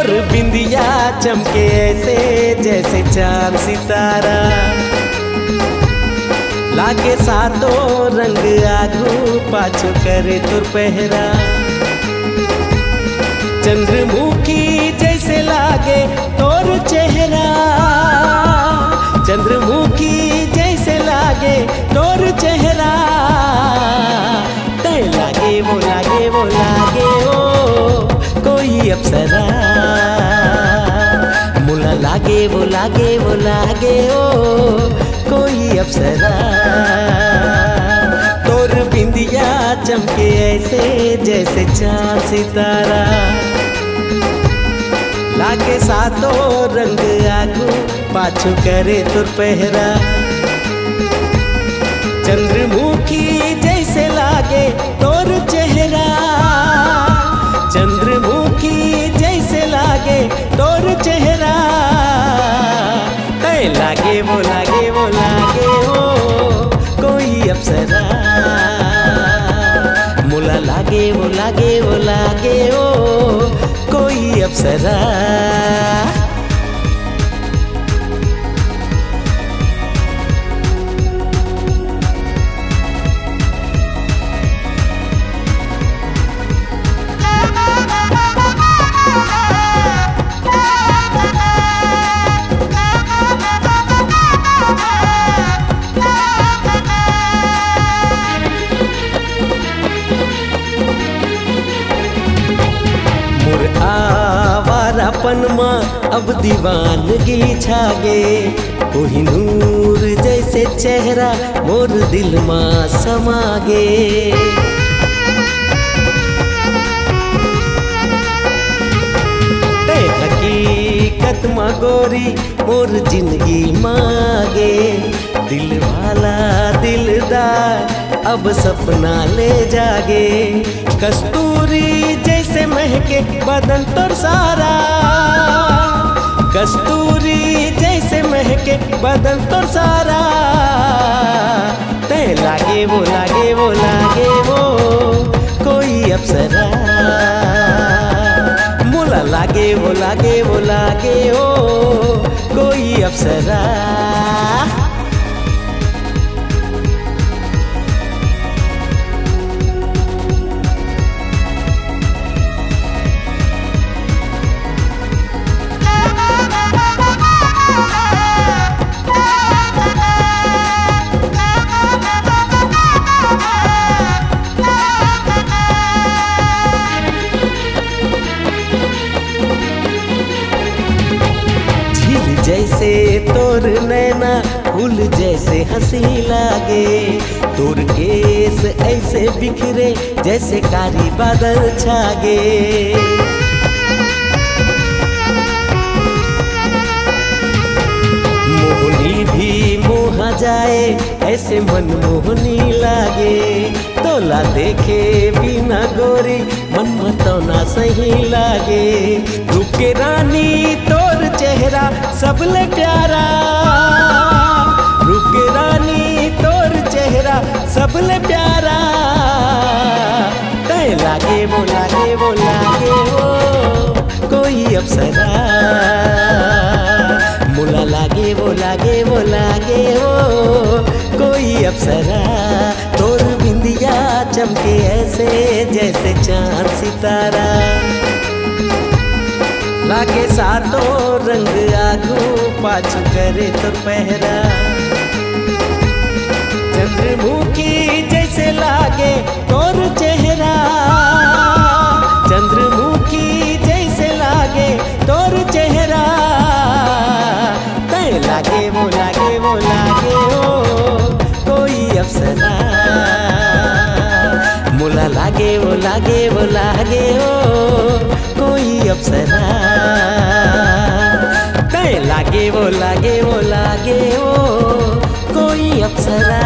तोर बिंदिया चमके ऐसे जैसे चांद सितारा, लागे सातों रंग आगू पाछू करे तुर पहरा। चंद्रमुखी जैसे लागे तोर चेहरा, चंद्रमुखी जैसे लागे तोर चेहरा। तय लागे वो लागे वो लागे ओ कोई अप्सरा, मुला लागे वो लागे वो लागे ओ कोई अप्सरा। तोर बिंदिया चमके ऐसे जैसे चांद सितारा, लागे सातों रंग आगू पाछू करे तुर पहरा। चंद्रमुखी जैसे लागे तोर चेहरा, चंद्रमुखी जैसे लागे तोर चेहरा। तय लागे वो लागे वो लागे ओ कोई अप्सरा, मुला लागे वो लागे वो लागे ओ कोई अप्सरा। आवारापन माँ अब दीवानगी छागे, कोहिनूर जैसे चेहरा मोर दिल माँ समागे। ते हकीकत माँ गोरी मोर जिंदगी मांगे। दिल वाला दिलदार अब सपना ले जागे, कस्तूरी जैसे महके बदन तोर सारा, कस्तूरी जैसे महके बदन तोर सारा। ते लागे वो लागे वो लागे वो कोई अप्सरा, मुला लागे वो लागे वो लागे ओ कोई अप्सरा। जैसे तोर नैना फूल जैसे हंसी लागे, तोर केस ऐसे बिखरे जैसे कारी बादल छागे। मोहनी भी मोहा जाए ऐसे मनमोहनी लागे, तोला देखे बिना गोरी मन मतौना सही लागे। रूप के रानी तोर चेहरा सबले प्यारा, रूप के रानी तोर चेहरा सबले प्यारा। तय लागे वो लागे वो लागे ओ कोई अप्सरा, मुला लागे वो लागे वो लागे ओ कोई अप्सरा। तोर बिंदिया चमके ऐसे जैसे चांद सितारा, लागे सातों रंग आगू पाछू करे तुर पहरा। चंद्रमुखी जैसे लागे तोर चेहरा, चंद्रमुखी जैसे लागे तोर चेहरा। तय लागे वो लागे वो लागे ओ कोई अप्सरा, मुला लागे वो लागे वो लागे ओ कोई अप्सरा। तय लागे वो लागे वो लागे ओ कोई अप्सरा।